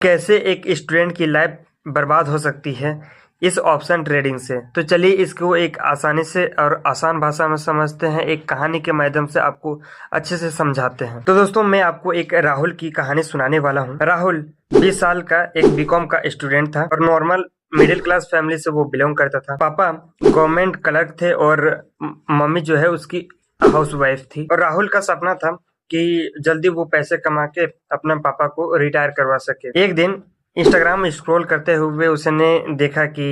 कैसे एक स्टूडेंट की लाइफ बर्बाद हो सकती है इस ऑप्शन ट्रेडिंग से। तो चलिए इसको एक आसानी से और आसान भाषा में समझते हैं, एक कहानी के माध्यम से आपको अच्छे से समझाते हैं। तो दोस्तों, मैं आपको एक राहुल की कहानी सुनाने वाला हूँ। राहुल 20 साल का एक बीकॉम का स्टूडेंट था और नॉर्मल मिडिल क्लास फैमिली से वो बिलोंग करता था। पापा गवर्नमेंट क्लर्क थे और मम्मी जो है उसकी हाउस वाइफ थी। और राहुल का सपना था कि जल्दी वो पैसे कमा के अपने पापा को रिटायर करवा सके। एक दिन इंस्टाग्राम में स्क्रॉल करते हुए उसने देखा कि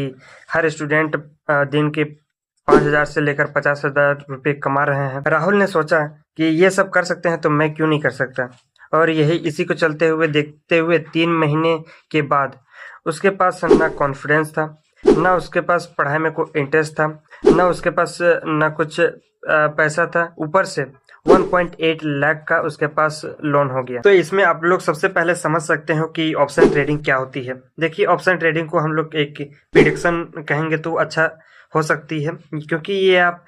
हर स्टूडेंट दिन के 5,000 से लेकर 50,000 रुपये कमा रहे हैं। राहुल ने सोचा कि ये सब कर सकते हैं तो मैं क्यों नहीं कर सकता। और यही इसी को चलते हुए देखते हुए 3 महीने के बाद उसके पास ना कॉन्फिडेंस था, ना उसके पास पढ़ाई में कोई इंटरेस्ट था, ना उसके पास ना कुछ पैसा था। ऊपर से 1.8 लाख का उसके पास लोन हो गया। तो इसमें आप लोग सबसे पहले समझ सकते हो कि ऑप्शन ट्रेडिंग क्या होती है। देखिए, ऑप्शन ट्रेडिंग को हम लोग एक प्रिडिक्शन कहेंगे तो अच्छा हो सकती है, क्योंकि ये आप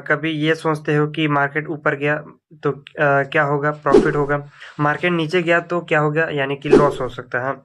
कभी ये सोचते हो कि मार्केट ऊपर गया तो क्या होगा, प्रॉफिट होगा। मार्केट नीचे गया तो क्या होगा, यानी कि लॉस हो सकता है।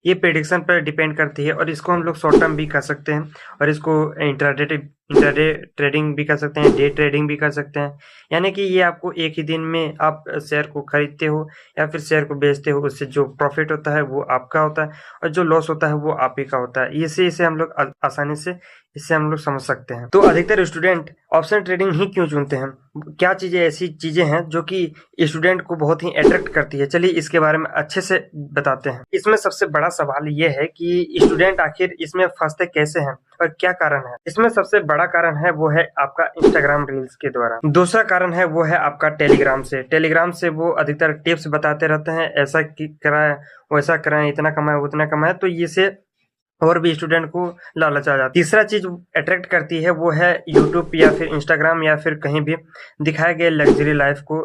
ये प्रेडिक्शन पर डिपेंड करती है और इसको हम लोग शॉर्ट टर्म भी कर सकते हैं और इसको इंट्राडे ट्रेडिंग भी कर सकते हैं, डे ट्रेडिंग भी कर सकते हैं। यानी कि ये आपको एक ही दिन में आप शेयर को खरीदते हो या फिर शेयर को बेचते हो, उससे जो प्रॉफिट होता है वो आपका होता है और जो लॉस होता है वो आप ही का होता है। इसे हम लोग आसानी से इससे हम लोग समझ सकते हैं। तो अधिकतर स्टूडेंट ऑप्शन ट्रेडिंग ही क्यों चुनते हैं? क्या चीजें ऐसी चीजें हैं जो कि स्टूडेंट को बहुत ही अट्रैक्ट करती है? चलिए इसके बारे में अच्छे से बताते हैं। इसमें सबसे बड़ा सवाल ये है कि स्टूडेंट आखिर इसमें फंसते कैसे हैं और क्या कारण है। इसमें सबसे बड़ा कारण है वो है आपका इंस्टाग्राम रील्स के द्वारा। दूसरा कारण है वो है आपका टेलीग्राम से वो अधिकतर टिप्स बताते रहते हैं, ऐसा कराएं वैसा कराएं, इतना कमाएं उतना कमाएं। तो इसे और भी स्टूडेंट को लालच आ जाता है। तीसरा चीज अट्रैक्ट करती है वो है यूट्यूब या फिर इंस्टाग्राम या फिर कहीं भी दिखाए गए लग्जरी लाइफ को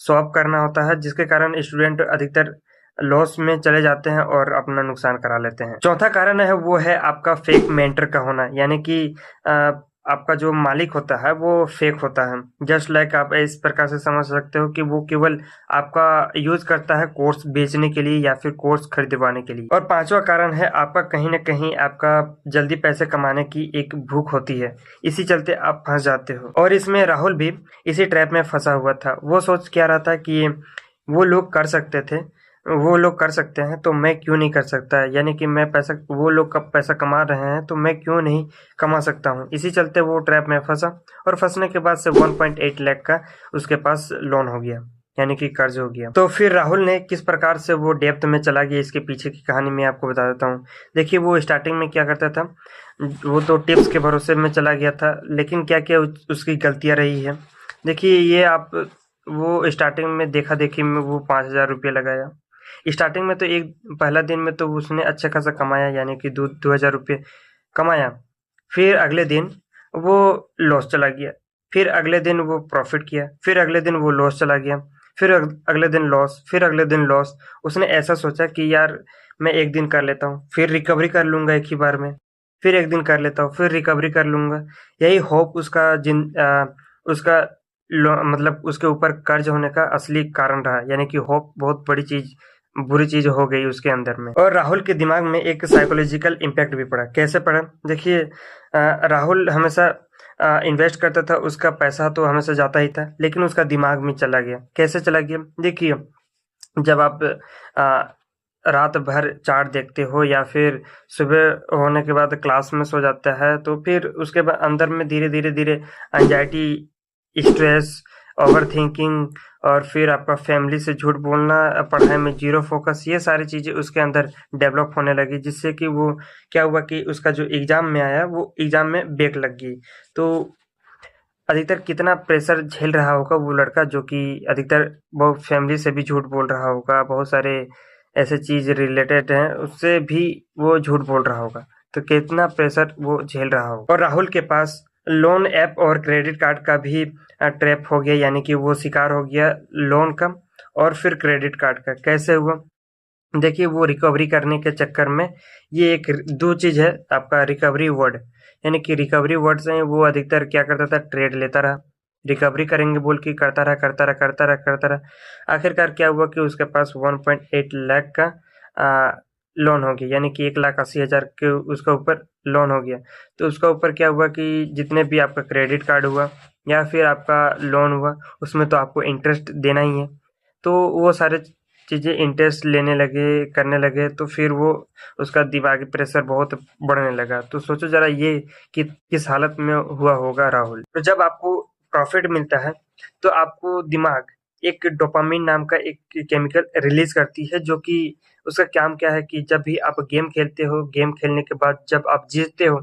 शो ऑफ करना होता है, जिसके कारण स्टूडेंट अधिकतर लॉस में चले जाते हैं और अपना नुकसान करा लेते हैं। चौथा कारण है वो है आपका फेक मेंटर का होना, यानी कि आपका जो मालिक होता है वो फेक होता है। जस्ट लाइक आप इस प्रकार से समझ सकते हो कि वो केवल आपका यूज करता है कोर्स बेचने के लिए या फिर कोर्स खरीदवाने के लिए। और पांचवा कारण है आपका कहीं ना कहीं आपका जल्दी पैसे कमाने की एक भूख होती है, इसी चलते आप फंस जाते हो। और इसमें राहुल भी इसी ट्रैप में फंसा हुआ था। वो सोच क्या रहा था कि वो लोग कर सकते थे, वो लोग कर सकते हैं तो मैं क्यों नहीं कर सकता, यानी कि मैं पैसा, वो लोग कब पैसा कमा रहे हैं तो मैं क्यों नहीं कमा सकता हूँ। इसी चलते वो ट्रैप में फंसा और फंसने के बाद से 1.8 लाख का उसके पास लोन हो गया, यानी कि कर्ज हो गया। तो फिर राहुल ने किस प्रकार से वो डेप्थ में चला गया, इसके पीछे की कहानी मैं आपको बता देता हूँ। देखिए, वो स्टार्टिंग में क्या करता था, वो तो टिप्स के भरोसे में चला गया था, लेकिन क्या क्या उसकी गलतियां रही है। देखिए, ये आप वो स्टार्टिंग में देखा देखी में वो 5,000 रुपये लगाया। स्टार्टिंग में तो एक पहला दिन में तो उसने अच्छा खासा कमाया, यानी कि 2,000 रुपये कमाया। फिर अगले दिन वो लॉस चला गया, फिर अगले दिन वो प्रॉफिट किया, फिर अगले दिन वो लॉस चला गया, फिर अगले दिन लॉस, फिर अगले दिन लॉस। उसने ऐसा सोचा कि यार मैं एक दिन कर लेता हूँ, फिर रिकवरी कर लूंगा एक ही बार में, फिर एक दिन कर लेता हूँ, फिर रिकवरी कर लूंगा। यही होप उसका मतलब उसके ऊपर कर्ज होने का असली कारण रहा, यानी कि होप बहुत बड़ी चीज, बुरी चीज हो गई उसके अंदर में। और राहुल के दिमाग में एक साइकोलॉजिकल इम्पैक्ट भी पड़ा। कैसे पड़ा? देखिए, राहुल हमेशा इन्वेस्ट करता था, उसका पैसा तो हमेशा जाता ही था, लेकिन उसका दिमाग में चला गया। कैसे चला गया? देखिए, जब आप आ, रात भर चार्ट देखते हो या फिर सुबह होने के बाद क्लास में सो जाता है, तो फिर उसके बाद अंदर में धीरे धीरे धीरे एंजाइटी, स्ट्रेस, ओवर थिंकिंग और फिर आपका फैमिली से झूठ बोलना, पढ़ाई में जीरो फोकस, ये सारी चीज़ें उसके अंदर डेवलप होने लगी, जिससे कि वो क्या हुआ कि उसका जो एग्ज़ाम में आया वो एग्ज़ाम में बैक लग गई। तो अधिकतर कितना प्रेशर झेल रहा होगा वो लड़का, जो कि अधिकतर वो फैमिली से भी झूठ बोल रहा होगा, बहुत सारे ऐसे चीज़ रिलेटेड हैं उससे भी वो झूठ बोल रहा होगा। तो कितना प्रेशर वो झेल रहा होगा। और राहुल के पास लोन ऐप और क्रेडिट कार्ड का भी ट्रैप हो गया, यानी कि वो शिकार हो गया लोन का और फिर क्रेडिट कार्ड का। कैसे हुआ? देखिए, वो रिकवरी करने के चक्कर में ये एक दो चीज है आपका रिकवरी वर्ड, यानी कि रिकवरी वर्ड से वो अधिकतर क्या करता था, ट्रेड लेता रहा, रिकवरी करेंगे बोल के करता रहा करता रहा करता रहा करता रहा। आखिरकार क्या हुआ कि उसके पास 1.8 लाख का लोन हो गया, यानी कि 1,80,000 के उसका ऊपर लोन हो गया। तो उसका ऊपर क्या हुआ कि जितने भी आपका क्रेडिट कार्ड हुआ या फिर आपका लोन हुआ, उसमें तो आपको इंटरेस्ट देना ही है। तो वो सारे चीज़ें इंटरेस्ट लेने लगे, करने लगे, तो फिर वो उसका दिमागी प्रेशर बहुत बढ़ने लगा। तो सोचो ज़रा ये कि किस हालत में हुआ होगा राहुल। तो जब आपको प्रॉफ़िट मिलता है, तो आपको दिमाग एक डोपामाइन नाम का एक केमिकल रिलीज़ करती है, जो कि उसका काम क्या है कि जब भी आप गेम खेलते हो, गेम खेलने के बाद जब आप जीतते हो,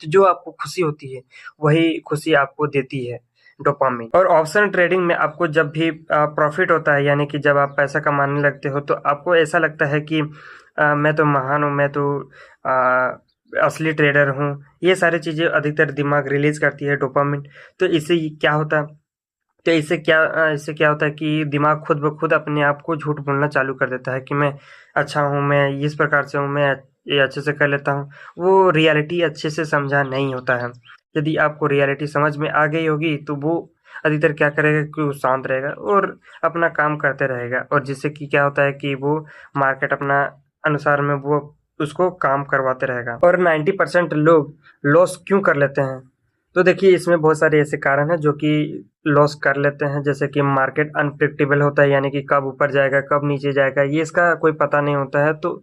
तो जो आपको खुशी होती है, वही खुशी आपको देती है डोपामाइन। और ऑप्शन ट्रेडिंग में आपको जब भी प्रॉफिट होता है, यानी कि जब आप पैसा कमाने लगते हो, तो आपको ऐसा लगता है कि मैं तो महान हूँ, मैं तो असली ट्रेडर हूँ। ये सारी चीज़ें अधिकतर दिमाग रिलीज करती है डोपामिन। तो इससे क्या होता है, तो इससे क्या होता है कि दिमाग खुद ब खुद अपने आप को झूठ बोलना चालू कर देता है कि मैं अच्छा हूँ, मैं इस प्रकार से हूँ, मैं ये अच्छे से कर लेता हूँ। वो रियलिटी अच्छे से समझा नहीं होता है। यदि आपको रियलिटी समझ में आ गई होगी, तो वो अधिकतर क्या करेगा कि वो शांत रहेगा और अपना काम करते रहेगा, और जिससे कि क्या होता है कि वो मार्केट अपना अनुसार में वो उसको काम करवाते रहेगा। और 90% लोग लॉस क्यों कर लेते हैं? तो देखिए, इसमें बहुत सारे ऐसे कारण हैं जो कि लॉस कर लेते हैं। जैसे कि मार्केट अनप्रेडिक्टेबल होता है, यानी कि कब ऊपर जाएगा, कब नीचे जाएगा, ये इसका कोई पता नहीं होता है। तो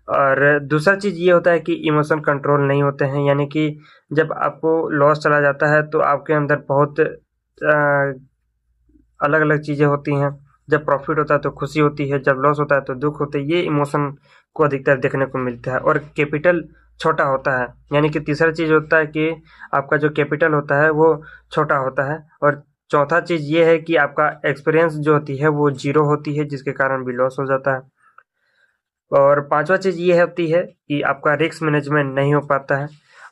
और दूसरा चीज़ ये होता है कि इमोशन कंट्रोल नहीं होते हैं, यानी कि जब आपको लॉस चला जाता है, तो आपके अंदर बहुत अलग अलग चीज़ें होती हैं। जब प्रॉफिट होता है तो खुशी होती है, जब लॉस होता है तो दुख होता है। ये इमोशन को अधिकतर देखने को मिलता है। और कैपिटल छोटा होता है, यानी कि तीसरा चीज़ होता है कि आपका जो कैपिटल होता है वो छोटा होता है। और चौथा चीज़ ये है कि आपका एक्सपीरियंस जो होती है वो जीरो होती है, जिसके कारण भी लॉस हो जाता है। और पांचवा चीज़ ये होती है कि आपका रिस्क मैनेजमेंट नहीं हो पाता है।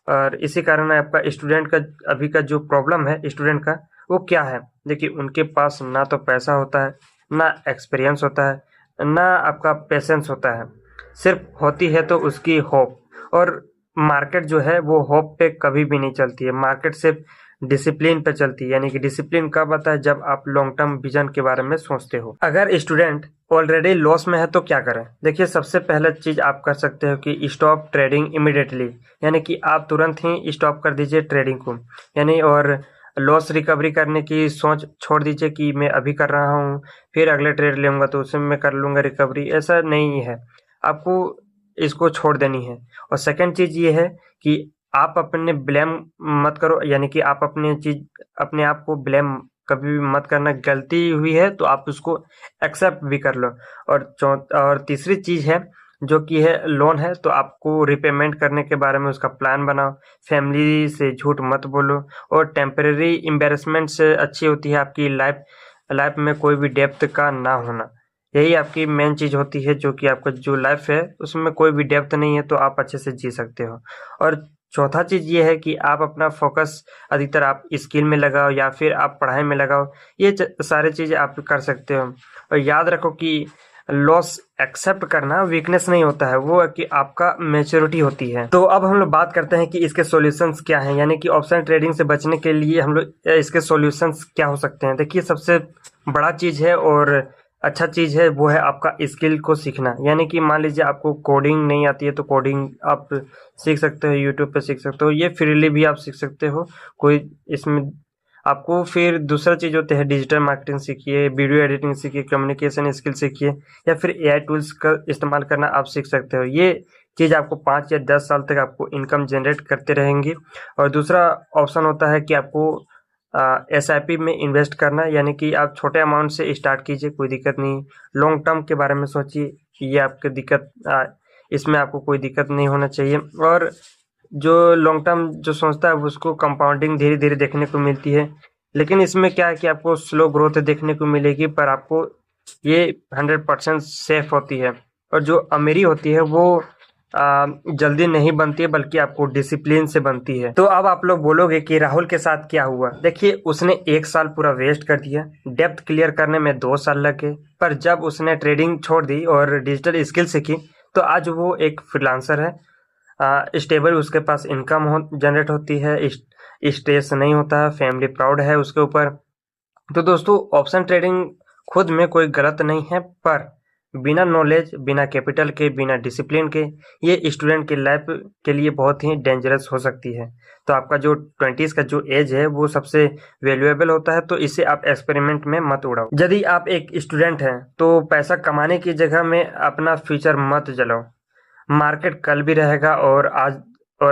और इसी कारण आपका स्टूडेंट का अभी का जो प्रॉब्लम है स्टूडेंट का, वो क्या है? देखिए, उनके पास ना तो पैसा होता है, ना एक्सपीरियंस होता है, ना आपका पेशेंस होता है। सिर्फ होती है तो उसकी होप। और मार्केट जो है वो होप पे कभी भी नहीं चलती है। मार्केट सिर्फ डिसिप्लिन पे चलती है, यानी कि डिसिप्लिन कब आता है? जब आप लॉन्ग टर्म विजन के बारे में सोचते हो। अगर स्टूडेंट ऑलरेडी लॉस में है तो क्या करें? देखिए, सबसे पहले चीज आप कर सकते हो कि स्टॉप ट्रेडिंग इमिडिएटली, यानी कि आप तुरंत ही स्टॉप कर दीजिए ट्रेडिंग को। यानी और लॉस रिकवरी करने की सोच छोड़ दीजिए कि मैं अभी कर रहा हूँ, फिर अगले ट्रेड लूंगा तो उसमें मैं कर लूंगा रिकवरी। ऐसा नहीं है, आपको इसको छोड़ देनी है। और सेकंड चीज ये है कि आप अपने ब्लेम मत करो, यानी कि आप अपने आप को ब्लेम कभी भी मत करना। गलती हुई है तो आप उसको एक्सेप्ट भी कर लो। और तीसरी चीज है जो कि है लोन है, तो आपको रिपेमेंट करने के बारे में उसका प्लान बनाओ। फैमिली से झूठ मत बोलो। और टेम्परेरी एम्बेरसमेंट से अच्छी होती है आपकी लाइफ लाइफ में कोई भी डेप्थ का ना होना। यही आपकी मेन चीज होती है, जो कि आपका जो लाइफ है उसमें कोई भी डेप्थ नहीं है, तो आप अच्छे से जी सकते हो। और चौथा चीज ये है कि आप अपना फोकस अधिकतर आप स्किल में लगाओ या फिर आप पढ़ाई में लगाओ। ये सारे चीजें आप कर सकते हो। और याद रखो कि लॉस एक्सेप्ट करना वीकनेस नहीं होता है, वो है कि आपका मैच्योरिटी होती है। तो अब हम लोग बात करते हैं कि इसके सॉल्यूशंस क्या हैं, यानी कि ऑप्शन ट्रेडिंग से बचने के लिए हम लोग इसके सॉल्यूशंस क्या हो सकते हैं। देखिए, सबसे बड़ा चीज है और अच्छा चीज है वो है आपका स्किल को सीखना। यानी कि मान लीजिए आपको कोडिंग नहीं आती है, तो कोडिंग आप सीख सकते हो, यूट्यूब पे सीख सकते हो, ये फ्रीली भी आप सीख सकते हो। कोई इसमें आपको फिर दूसरा चीज होता है डिजिटल मार्केटिंग सीखिए, वीडियो एडिटिंग सीखिए, कम्युनिकेशन स्किल सीखिए, या फिर एआई टूल्स का इस्तेमाल करना आप सीख सकते हो। ये चीज आपको 5 या 10 साल तक आपको इनकम जनरेट करते रहेंगी। और दूसरा ऑप्शन होता है कि आपको एसआईपी में इन्वेस्ट करना, यानी कि आप छोटे अमाउंट से स्टार्ट कीजिए, कोई दिक्कत नहीं। लॉन्ग टर्म के बारे में सोचिए, ये आपकी दिक्कत इसमें आपको कोई दिक्कत नहीं होना चाहिए। और जो लॉन्ग टर्म जो सोचता है उसको कंपाउंडिंग धीरे धीरे देखने को मिलती है, लेकिन इसमें क्या है कि आपको स्लो ग्रोथ देखने को मिलेगी, पर आपको ये 100% सेफ होती है। और जो अमीरी होती है वो जल्दी नहीं बनती है, बल्कि आपको डिसिप्लिन से बनती है। तो अब आप लोग बोलोगे कि राहुल के साथ क्या हुआ? देखिए, उसने 1 साल पूरा वेस्ट कर दिया, डेप्थ क्लियर करने में 2 साल लगे, पर जब उसने ट्रेडिंग छोड़ दी और डिजिटल स्किल सीखी, तो आज वो एक फ्रीलांसर है। स्टेबल उसके पास इनकम जनरेट होती है, स्ट्रेस नहीं होता है, फैमिली प्राउड है उसके ऊपर। तो दोस्तों, ऑप्शन ट्रेडिंग खुद में कोई गलत नहीं है, पर बिना नॉलेज, बिना कैपिटल के, बिना डिसिप्लिन के ये स्टूडेंट की लाइफ के लिए बहुत ही डेंजरस हो सकती है। तो आपका जो 20s का जो एज है वो सबसे वैल्यूएबल होता है, तो इसे आप एक्सपेरिमेंट में मत उड़ाओ। यदि आप एक स्टूडेंट हैं तो पैसा कमाने की जगह में अपना फ्यूचर मत जलाओ। मार्केट कल भी रहेगा और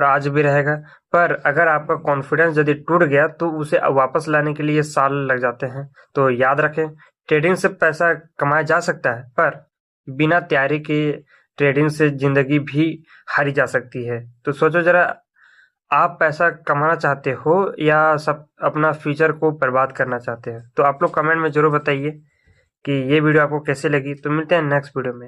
आज भी रहेगा, पर अगर आपका कॉन्फिडेंस यदि टूट गया तो उसे वापस लाने के लिए साल लग जाते हैं। तो याद रखें, ट्रेडिंग से पैसा कमाया जा सकता है, पर बिना तैयारी के ट्रेडिंग से जिंदगी भी हारी जा सकती है। तो सोचो जरा, आप पैसा कमाना चाहते हो या सब अपना फ्यूचर को बर्बाद करना चाहते हैं? तो आप लोग कमेंट में जरूर बताइए कि ये वीडियो आपको कैसे लगी। तो मिलते हैं नेक्स्ट वीडियो में।